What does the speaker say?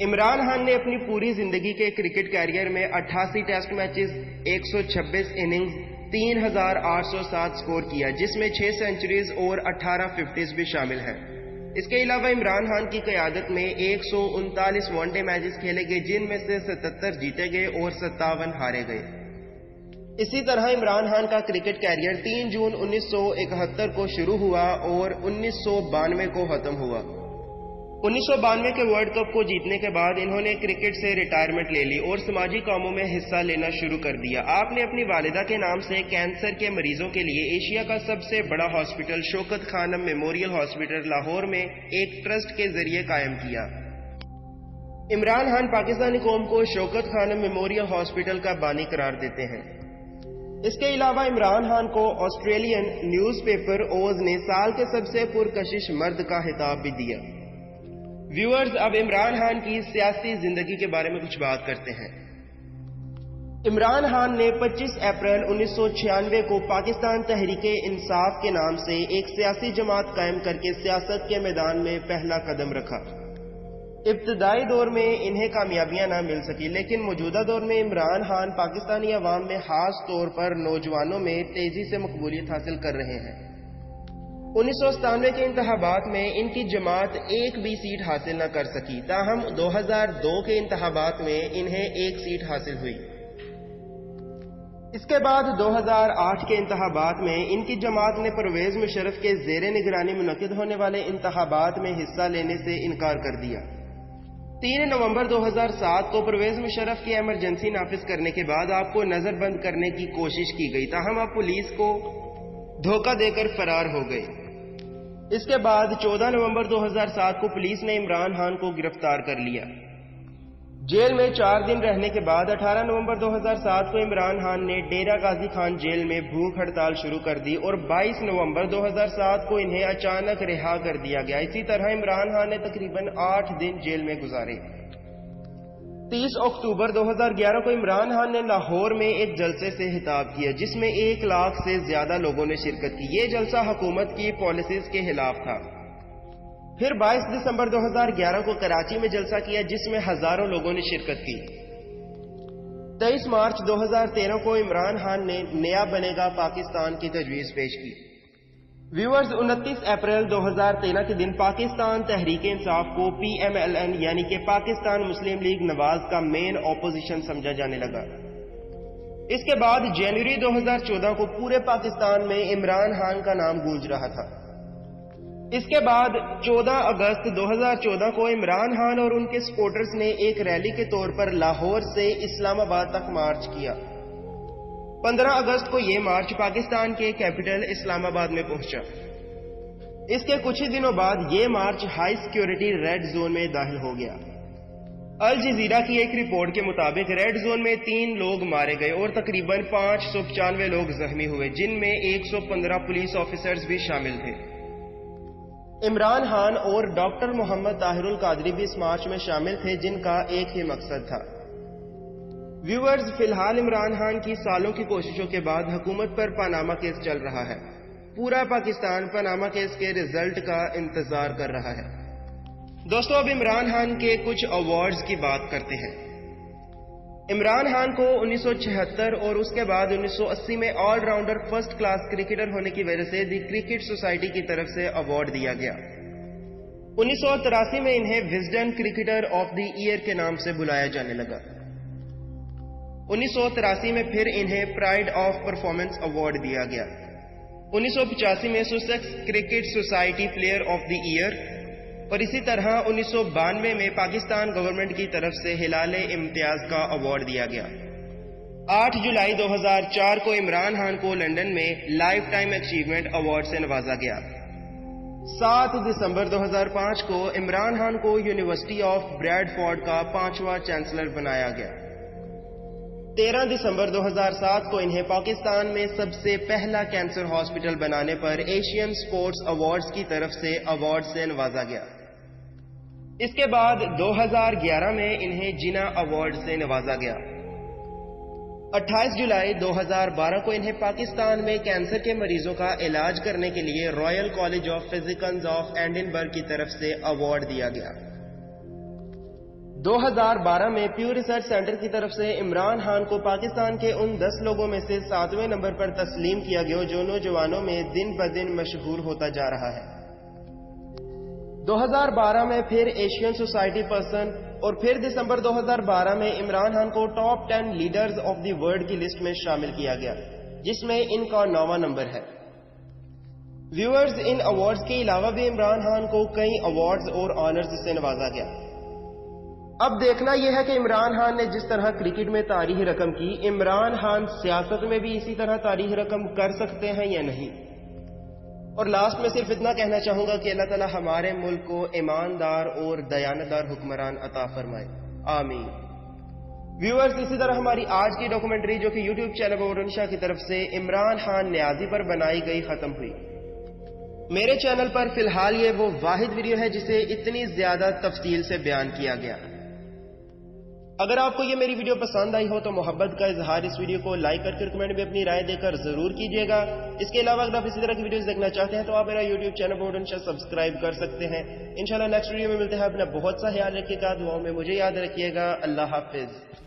عمران خان نے اپنی پوری زندگی کے کرکٹ کیریئر میں 88 ٹیسٹ میچز، 126 اننگز، 3807 سکور کیا، جس میں 6 سینچریز اور 18 50s بھی شامل ہیں۔ اس کے علاوہ عمران خان کی قیادت میں 139 ون ڈے میچز کھیلے گئے، جن میں سے 77 جیتے گئے اور 57 ہارے گئے۔ اسی طرح عمران خان کا کرکٹ کیریئر 3 جون 1971 کو شروع ہوا اور 1992 کو ختم ہوا۔ 1992 کے ورلڈ کپ کو جیتنے کے بعد انہوں نے کرکٹ سے ریٹائرمنٹ لے لی اور سماجی کاموں میں حصہ لینا شروع کر دیا۔ آپ نے اپنی والدہ کے نام سے کینسر کے مریضوں کے لیے ایشیا کا سب سے بڑا ہاسپٹل شوکت خانم میموریل ہاسپٹل لاہور میں ایک ٹرسٹ کے ذریعے قائم کیا۔ عمران خان پاکستانی قوم کو شوکت خانم میموریل ہاسپٹل کا بانی قرار دیتے ہیں۔ اس کے علاوہ عمران خان کو آسٹریلین نیوز پیپر اوز نے سال کے سب سے پرکشش مرد کا خطاب بھی دیا۔ ویورز، اب عمران خان کی سیاسی زندگی کے بارے میں کچھ بات کرتے ہیں۔ عمران خان نے 25 اپریل 1996 کو پاکستان تحریک انصاف کے نام سے ایک سیاسی جماعت قائم کر کے سیاست کے میدان میں پہلا قدم رکھا۔ ابتدائی دور میں انہیں کامیابیاں نہ مل سکی، لیکن موجودہ دور میں عمران خان پاکستانی عوام میں خاص طور پر نوجوانوں میں تیزی سے مقبولیت حاصل کر رہے ہیں۔ 1997 کے انتخابات میں ان کی جماعت ایک بھی سیٹ حاصل نہ کر سکی، تاہم 2002 کے انتخابات میں انہیں ایک سیٹ حاصل ہوئی۔ اس کے بعد 2008 کے انتخابات میں ان کی جماعت نے پرویز مشرف کے زیر نگرانی منعقد ہونے والے انتخابات میں حصہ لینے سے انکار کر دیا۔ 3 نومبر 2007 کو پرویز مشرف کی ایمرجنسی نافذ کرنے کے بعد آپ کو نظر بند کرنے کی کوشش کی گئی، تاہم آپ پولیس کو دھوکہ دے کر فرار ہو گئے۔ اس کے بعد 14 نومبر 2007 کو پولیس نے عمران خان کو گرفتار کر لیا۔ جیل میں 4 دن رہنے کے بعد 18 نومبر 2007 کو عمران خان نے ڈیرہ غازی خان جیل میں بھوک ہڑتال شروع کر دی اور 22 نومبر 2007 کو انہیں اچانک رہا کر دیا گیا۔ اسی طرح عمران خان نے تقریباً 8 دن جیل میں گزارے۔ 30 اکتوبر 2011 کو عمران خان نے لاہور میں ایک جلسے سے خطاب کیا، جس میں 1 لاکھ سے زیادہ لوگوں نے شرکت کی۔ یہ جلسہ حکومت کی پالیسیز کے خلاف تھا۔ پھر 22 دسمبر 2011 کو کراچی میں جلسہ کیا، جس میں ہزاروں لوگوں نے شرکت کی۔ 23 مارچ 2013 کو عمران خان نے نیا بنے گا پاکستان کی تجویز پیش کی۔ ویورز، 29 اپریل 2013 کے دن پاکستان تحریک انصاف کو PMLN یعنی کہ پاکستان مسلم لیگ نواز کا مین اپوزیشن سمجھا جانے لگا۔ اس کے بعد جنوری 2014 کو پورے پاکستان میں عمران خان کا نام گونج رہا تھا۔ اس کے بعد 14 اگست 2014 کو عمران خان اور ان کے سپورٹرز نے ایک ریلی کے طور پر لاہور سے اسلام آباد تک مارچ کیا۔ 15 اگست کو یہ مارچ پاکستان کے کیپٹل اسلام آباد میں پہنچا۔ اس کے کچھ ہی دنوں بعد یہ march high security red zone میں داخل ہو گیا۔ الجزیرہ کی ایک رپورٹ کے مطابق ریڈ زون میں 3 لوگ مارے گئے اور تقریباً 595 لوگ زخمی ہوئے، جن میں 115 پولیس آفیسرز بھی شامل تھے۔ عمران خان اور ڈاکٹر محمد طاہر القادری بھی اس مارچ میں شامل تھے، جن کا ایک ہی مقصد تھا۔ ویورز، فی الحال عمران خان کی سالوں کی کوششوں کے بعد حکومت پر پاناما کیس چل رہا ہے۔ پورا پاکستان پاناما کیس کے رزلٹ کا انتظار کر رہا ہے۔ دوستو، اب عمران خان کے کچھ ایوارڈز کی بات کرتے ہیں۔ عمران خان کو 1976 اور اس کے بعد 1980 میں all rounder first class cricketer ہونے کی وجہ سے دی کرکٹ سوسائٹی کی طرف سے ایوارڈ دیا گیا۔ 1983 میں انہیں وزڈن کرکٹر آف دی ایئر کے نام سے بلایا جانے لگا۔ 1983 میں پھر انہیں پرائڈ آف پرفارمنس ایوارڈ دیا گیا۔ 1985 میں Sussex cricket society player of the year, اور اسی طرح 1992 میں پاکستان گورنمنٹ کی طرف سے ہلال امتیاز کا ایوارڈ دیا گیا۔ 8 جولائی 2004 کو عمران خان کو لندن میں لائف ٹائم اچیومنٹ ایوارڈ سے نوازا گیا۔ 7 دسمبر 2005 کو عمران خان کو یونیورسٹی آف بریڈ فورڈ کا 5واں چانسلر بنایا گیا۔ 13 دسمبر 2007 کو انہیں پاکستان میں سب سے پہلا کینسر ہاسپٹل بنانے پر ایشین سپورٹس ایوارڈز کی طرف سے ایوارڈ سے نوازا گیا۔ اس کے بعد 2011 میں انہیں جنا ایوارڈ سے نوازا گیا۔ 28 جولائی 2012 کو انہیں پاکستان میں کینسر کے مریضوں کا علاج کرنے کے لیے Royal college of physicians of Edinburgh کی طرف سے ایوارڈ دیا گیا۔ 2012 میں پیو ریسرچ سینٹر کی طرف سے عمران خان کو پاکستان کے ان 10 لوگوں میں سے 7ویں نمبر پر تسلیم کیا گیا جو نوجوانوں میں دن بدن مشہور ہوتا جا رہا ہے۔ 2012 میں پھر ایشین سوسائٹی پرسن اور پھر دسمبر 2012 میں عمران خان کو top 10 leaders of the world کی لسٹ میں شامل کیا گیا، جس میں ان کا 9واں نمبر ہے۔ ویورز، ان ایوارڈز کے علاوہ بھی عمران خان کو کئی ایوارڈز اور آنرز سے نوازا گیا۔ اب دیکھنا یہ ہے کہ عمران خان نے جس طرح کرکٹ میں تاریخی رقم کی، عمران خان سیاست میں بھی اسی طرح تاریخی رقم کر سکتے ہیں یا نہیں۔ اور لاسٹ میں صرف اتنا کہنا چاہوں گا کہ اللہ تعالی ہمارے ملک کو ایماندار اور دیانتدار حکمران عطا فرمائے، آمین۔ ویورز، اسی طرح ہماری آج کی ڈاکومنٹری جو کہ یوٹیوب چینل اورنشا کی طرف سے عمران خان نیازی پر بنائی گئی ختم ہوئی۔ میرے چینل پر فی الحال یہ وہ واحد ویڈیو ہے جسے اتنی زیادہ تفصیل سے بیان کیا گیا۔ اگر آپ کو یہ میری ویڈیو پسند آئی ہو تو محبت کا اظہار اس ویڈیو کو لائک کر کے کمنٹ میں اپنی رائے دے کر ضرور کیجیے گا۔ اس کے علاوہ اگر آپ اسی طرح کی ویڈیوز دیکھنا چاہتے ہیں تو آپ میرا یوٹیوب چینل اورنشا سبسکرائب کر سکتے ہیں۔ انشاءاللہ نیکسٹ ویڈیو میں ملتے ہیں۔ اپنا بہت سا خیال رکھیے گا، دعاؤں میں مجھے یاد رکھیے گا۔ اللہ حافظ۔